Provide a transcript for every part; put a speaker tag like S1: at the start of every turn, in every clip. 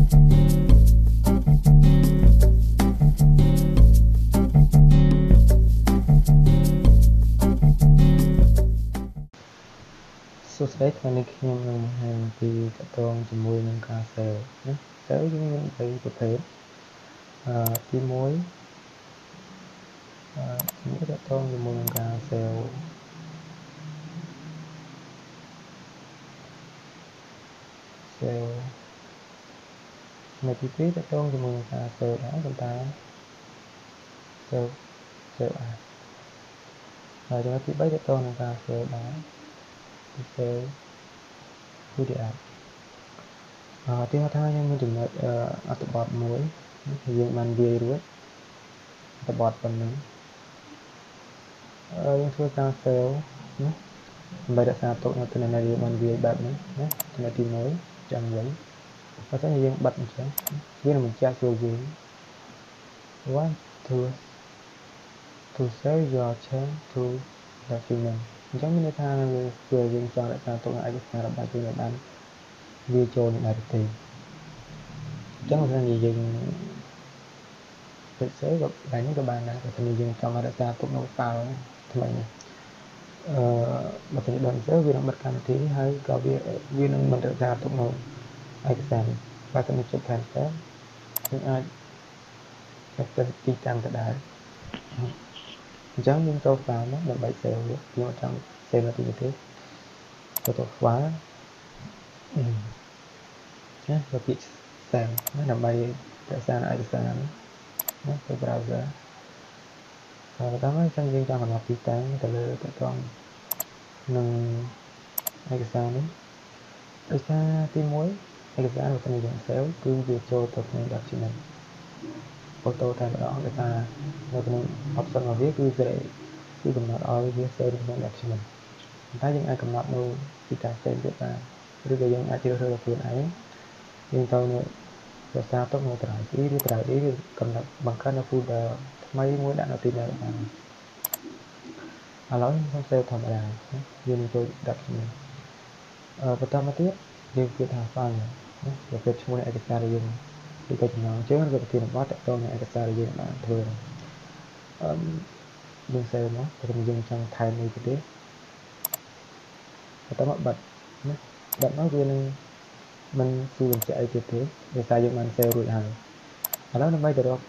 S1: សួស្តីថ្ងៃនេះខ្ញុំនឹងបង្ហាញអំពីតកតងជាមួយនឹងការ sale ណា sale យើងមាន3ប្រភេទទី1ជាមួយតកតងជាមួយនឹងការ sale នៅទី2តកតងជាមួយនឹងការ sale ដែរប៉ុន្តែ sale ហើយចំណុចទី3តកតងនឹងការ sale ដែរគឺ sale គឺទីអាចទីហោថាខ្ញុំមានចំណុចអត្ថបទមួយយើងបានវាយរួចអត្ថបទប៉ុណ្ណឹងយើងធ្វើការ sale ណាដើម្បីរក្សាទុកនៅទិន្នន័យយើងបានវាយបែបនេះណាចំណុចទី1ចាំវិញបើសិនជាយើងបិទអញ្ចឹងវានឹងបញ្ជាក់សួរយើង want to save your change to document អញ្ចឹងមានន័យថាវាយើងចង់រក្សាទុកនៅឯកសាររបស់យើងឲ្យបានវាចូលនឹងដែរទេអញ្ចឹងបើសិនជាយើងពិសេសក៏បែរនេះក៏បានដែរបើសិនជាយើងចង់រក្សាទុកនៅហ្វាល់ថ្មីនេះបើសិនជាដល់ទៅវានឹងបិទកម្មវិធីហើយក៏វានឹងមិនរក្សាទុកនៅឯកសារនេះបើសិនជាចុច cancel យើងអាច access ទីតាំងទៅដែរអញ្ចឹងយើងចូល file មកដើម្បី save វាយើងចង់ save នៅទីនេះទេចូលទៅ file ណាទៅពាក្យ save ណាដើម្បីរក្សាឯកសារនេះណាទៅ browser ហើយបន្តមកអញ្ចឹងយើងចង់កំណត់ទីតាំងទៅលើតកងនឹងឯកសារនេះដោយសារទី1ឯកសាររបស់យើង save គឺវាចូលទៅក្នុង document photo តែម្ដងដោយសារនៅក្នុង option របស់វាគឺកំណត់ឲ្យវា save ក្នុង document ប៉ុន្តែយើងអាចកំណត់នៅទីតាំងផ្សេងទៀតបានឬក៏យើងអាចជ្រើសរើសឲ្យខ្លួនឯងយើងទៅនៅរក្សាទុកនៅ drive E ឬ drive E ឬកំណត់បង្កើតនៅ folder ថ្មីមួយដាក់នៅទីនេះបានឥឡូវខ្ញុំ save ធម្មតាយើងនឹងចូល document បន្តមកទៀតយើងគិតថា file ណាប្រភេទឈ្មោះនៃឯកសារដែលយើងគឺក៏ចំណងជើងឬក៏ប្រធានបទតកតងនឹងឯកសារដែលយើងបានធ្វើយើង save មកតែយើងចង់ថែមមួយទៀតបន្តមកបិទណាបិទមកវានឹងមិនសួរបញ្ជាក់អីទៀតទេដោយសារយើងបាន save រួចហើយឥឡូវដើម្បីទៅរក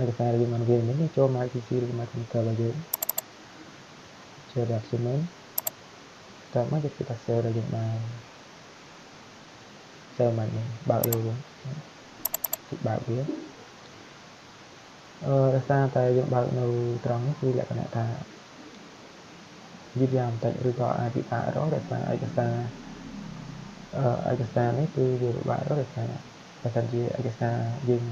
S1: ឯកសារដែលយើងបានវាយនេះចូល My PC ឬ My Computer របស់យើងចូល document តើមកយើងគិតថា save ដែលយើងបាន save មកនេះបើកលើវិញបើកវាដោយសារតែយើងបើកនៅត្រង់នេះគឺលក្ខណៈថាយឺតយ៉ាវបន្តិចឬក៏អាចពិបាករកដោយសារឯកសារនេះគឺវាពិបាករកដោយសារបើសិនជាឯកសារយើង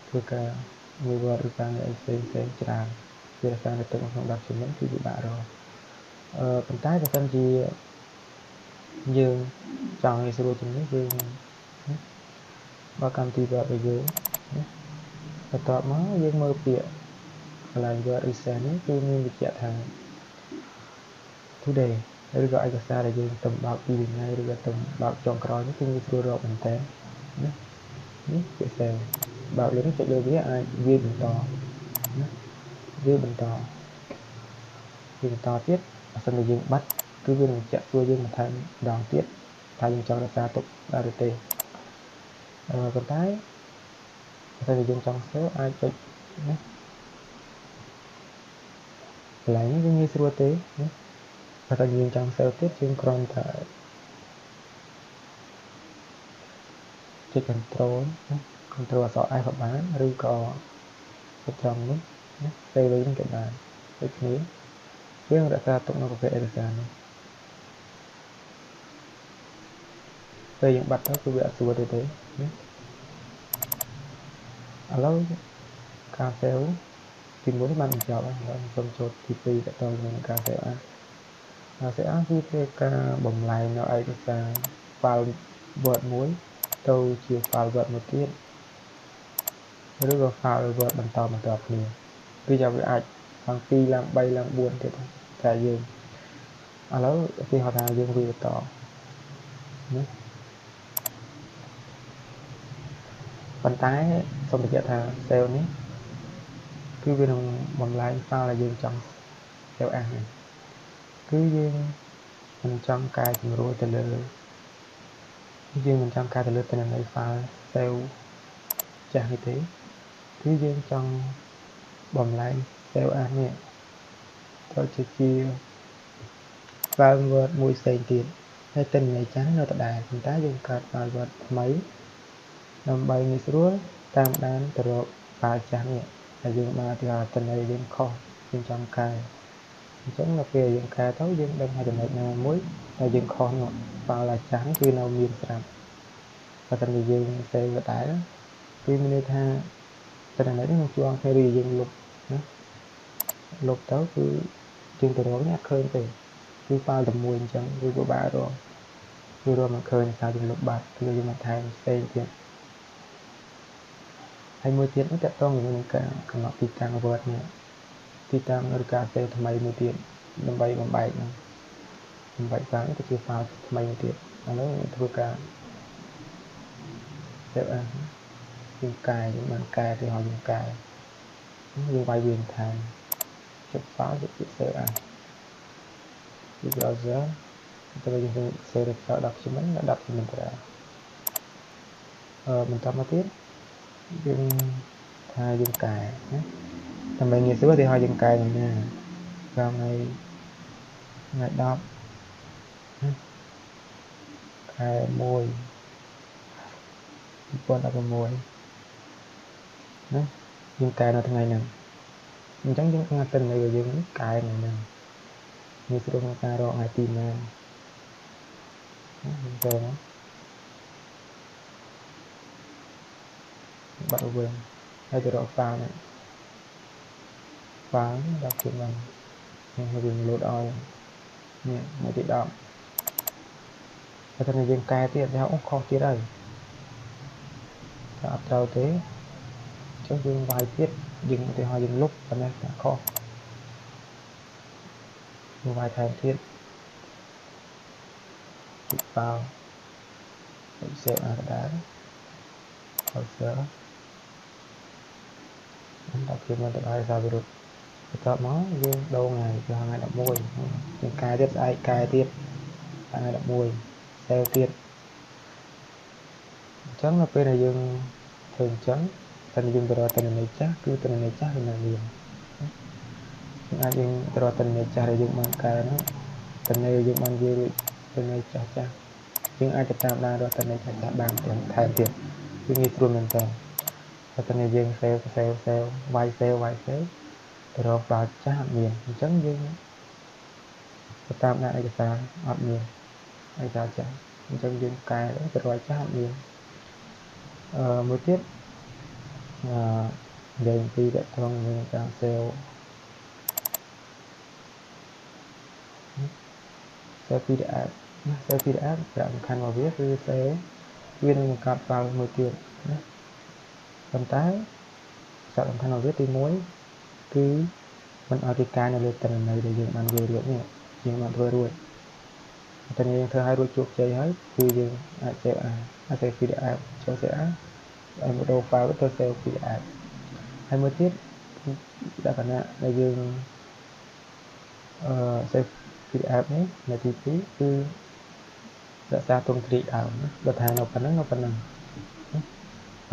S1: ធ្វើការមួយវត្តឬការងារផ្សេងច្រើនវារសារនៅក្នុង document គឺពិបាករកប៉ុន្តែបើសិនជាយើងចង់ឲ្យស្រួលជាងនេះយើងបើកម្មវិធី Word របស់យើងណាបន្ទាប់មកយើងមើលពាក្យកន្លែង Word Recent នេះគឺមានបញ្ជាក់ថា today ឬក៏ឯកសារដែលយើងទៅបើកពីថ្ងៃឬក៏ទៅបើកចុងក្រោយនេះគឺវាស្រួលរកមែនតើណានេះពាក្យ save បើកលើនេះចុចលើវាអាចវាយបន្តណាវាបន្តទៀតបើសិនជាយើងបាត់គឺវានឹងបញ្ជាក់សួរយើងបន្ថែមម្ដងទៀតថាយើងចង់រក្សាទុកដែរឬទេប៉ុន្តែបើសិនជាយើងចង់ save អាចចុចណាកន្លែងនេះវាងាយស្រួលទេណាបើតែយើងចង់ save ទៀតយើងគ្រាន់តែចុច control ណា control អក្សរ F ក៏បានឬក៏ចុចត្រង់នេះណា save លើនេះក៏បានដូចគ្នាវានឹងរក្សាទុកនៅប្រភេទឯកសារនេះពេលយើងបាត់ទៅគឺវាអត់ស្រួលទេណាឥឡូវការ save ទី1នេះបានបញ្ចប់ហើយខ្ញុំសូមចូលទី2តទៅនឹងការ save as save as គឺជាការបំលែងនៅឯកសារ file Word មួយទៅជា file Word មួយទៀតឬក៏ file Word បន្តគ្នាគឺថាវាអាចឡើង2ឡើង3ឡើង4ទៀតតែយើងឥឡូវឧទាហរណ៍ថាយើងវាបន្តណា ប៉ុន្តែសូមបញ្ជាក់ថា save នេះគឺវានឹងបំលែង file ដែលយើងចង់ save as នេះគឺយើងមិនចង់កែសម្រួលទៅលើយើងមិនចង់កែទៅលើទិន្នន័យ file save ចាស់នេះទេគឺយើងចង់បំលែង save as នេះទៅជា file Word មួយផ្សេងទៀតហើយទិន្នន័យចាស់នៅដដែលប៉ុន្តែយើងកើត file Word ថ្មីដើម្បីងាយស្រួលតាមដានទៅរក file ចាស់នេះហើយយើងបានទីទិន្នន័យយើងខុសយើងចង់កែអញ្ចឹងដល់ពេលយើងកែទៅយើងដឹងថាចំណុចណាមួយដែលយើងខុសនោះ file ចាស់នេះគឺនៅមានស្រាប់បើតែយើង save ដដែលគឺមានន័យថាទិន្នន័យនេះនឹងជាប់គ្នាឬយើងលុបណាលុបទៅគឺយើងទៅរកនេះអត់ឃើញទេគឺ file តែមួយអញ្ចឹងវាពិបាករកគឺរកមិនឃើញថាយើងលុបបាត់គឺយើងមកថែមផ្សេងទៀតហើយមួយទៀតនេះតើតើនឹងការកំណត់ទីតាំង Word នេះទីតាំងឬការ save ថ្មីមួយទៀតដើម្បីបំបែកហ្នឹងបំបែក file នេះទៅជា file ថ្មីមួយទៀតឥឡូវធ្វើការ save as យើងកែយើងបានកែទៅឲ្យយើងកែយើងវាយវាបន្ថែមចុច file ទៅជា save as ពី browser ទៅយើង save ទៅ document ទៅ document ទៅបន្តមកទៀតយើងថាយើងកែណាដើម្បីងាយស្រួលទីឲ្យយើងកែយ៉ាងណាថ្ងៃ10ណាកែ12016ណាយើងកែនៅថ្ងៃហ្នឹងអញ្ចឹងយើងអាចទិន្នន័យរបស់យើងនេះកែថ្ងៃហ្នឹងងាយស្រួលក្នុងការរកថ្ងៃទីណាយើងចូលបាត់វិញហើយទៅរក file នេះ file document យើងវា load ឲ្យនេះថ្ងៃទី10បើថាយើងកែទៀតថាអូខុសទៀតហើយថាអត់ត្រូវទេចុះយើងវាយទៀតយើងឧទាហរណ៍យើងលុបប៉ុណ្ណេះថាខុសយើងវាយថែមទៀតចុច file ចុច save as ដែរ browser document ទៅឲ្យសារវិរុទ្ធបន្ទាប់មកយើងដូរថ្ងៃគឺថ្ងៃ11យើងកែទៀតស្អែកកែទៀតថ្ងៃ11 save ទៀតអញ្ចឹងដល់ពេលដែលយើងធ្វើអញ្ចឹងតែយើងទៅរកទិន្នន័យចាស់គឺទិន្នន័យចាស់វានៅមានយើងអាចយើងទៅរកទិន្នន័យចាស់ដែលយើងបានកែនោះទិន្នន័យយើងបាននិយាយរួចទិន្នន័យចាស់ចាស់យើងអាចទៅតាមដានរកទិន្នន័យចាស់ចាស់បានទាំងថែមទៀតគឺងាយស្រួលមែនតើតែទិន្នន័យយើង save វាយ save ទៅរក file ចាស់អត់មានអញ្ចឹងយើងទៅតាមដានឯកសារអត់មានឯកសារចាស់អញ្ចឹងយើងកែទៅរកចាស់អត់មានមួយទៀតនិយាយពីតកងនឹងការ save PDF ណា save PDF សារសំខាន់របស់វាគឺ save វានឹងបង្កើត file មួយទៀតណាប៉ុន្តែសារសំខាន់របស់វាទី1គឺមិនឲ្យគេកែនៅលើទិន្នន័យដែលយើងបាននិយាយរួចនេះយើងបានធ្វើរួចតែយើងធ្វើឲ្យរួចជោគជ័យហើយគឺយើងអាច save as save PDF ចូល save as ឲ្យមកដូរ file ទៅ save PDF ហើយមួយទៀតលក្ខណៈដែលយើងsave PDF នេះនៅទី2គឺរក្សាទង់គ្រាកដើមបើថានៅប៉ុណ្ណឹង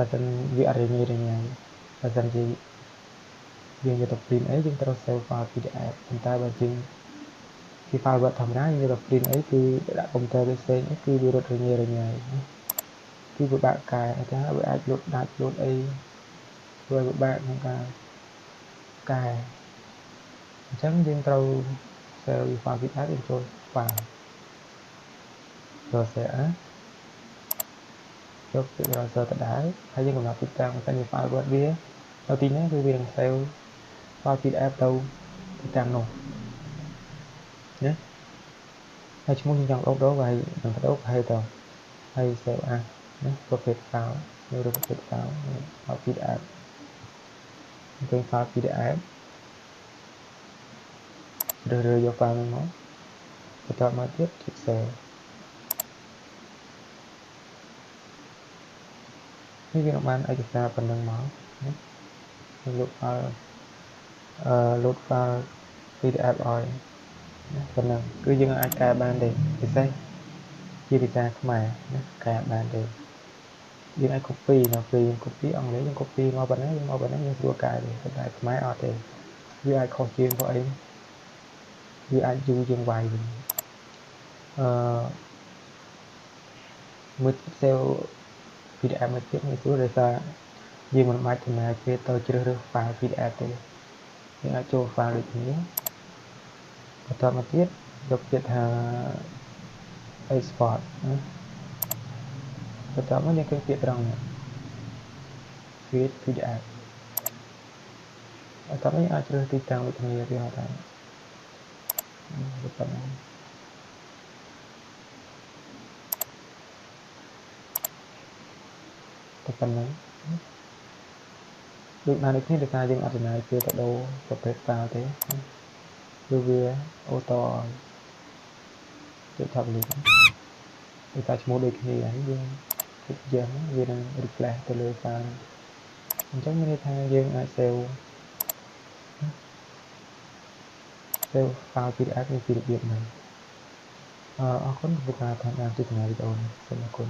S1: បើមិនវាអត់រញ៉េរញ៉ៃបើមិនជាយើងយកទៅ print អីយើងត្រូវ save file PDF ប៉ុន្តែបើយើងពី file Word ធម្មតាយើងយកទៅ print អីគឺដាក់ computer ផ្សេងអីគឺវារត់រញ៉េរញ៉ៃគឺពិបាកកែថាវាអាចលុបដាច់លុបអីធ្វើឲ្យពិបាកក្នុងការកែអញ្ចឹងយើងត្រូវ save file PDF យើងចូល file ចូល save as យកពី browser ទៅដែរហើយយើងកំណត់ទីតាំងតែ file Word វានៅទីនេះគឺវានឹង save file PDF ទៅទីតាំងនោះណាហើយឈ្មោះយើងចង់ដូរហើយនឹងដូរហើយទៅហើយ save as ណាប្រភេទ file ឬប្រភេទ file PDF ឃើញ file PDF រើយក file ហ្នឹងមកបន្តមកទៀតចុច save នេះវាបានឯកសារប៉ុណ្ណឹងមកណាload file PDF ឲ្យណាប៉ុណ្ណឹងគឺយើងអាចកែបានទេពិសេសជាភាសាខ្មែរណាកែបានទេយើងអាច copy នៅពេលយើង copy អង់គ្លេសយើង copy មកប៉ុណ្ណឹងយើងមកប៉ុណ្ណឹងយើងស្រួលកែទេតែខ្មែរអត់ទេវាអាចខុសជាងព្រោះអីវាអាចយូរជាងវាយវិញមើល save PDF មកទៀតងាយស្រួលដោយសារយើងមិនបាច់ចំណាយពេលទៅជ្រើសរើស file PDF ទេយើងអាចចូល file ដូចនេះបន្តមកទៀតយកពាក្យថា export ណាបន្តមកយើងឃើញពាក្យត្រង់នេះ create PDF បន្តមកយើងអាចជ្រើសទីតាំងដូចគ្នាវាថាប៉ុណ្ណឹងតែប៉ុណ្ណឹងដូចបានដូចគ្នាដោយសារយើងអត់ចំណាយពេលទៅដូរប្រភេទ file ទេគឺវាអូតូចុច tablet ដោយសារឈ្មោះដូចគ្នាហើយយើងគិតយ៉ាងវានឹង refresh ទៅលើ file អញ្ចឹងមានន័យថាយើងអាច save file PDF នេះពីរបៀបហ្នឹងអរគុណសម្រាប់ការតាមដានទស្សនាវីដេអូនេះសូមអរគុណ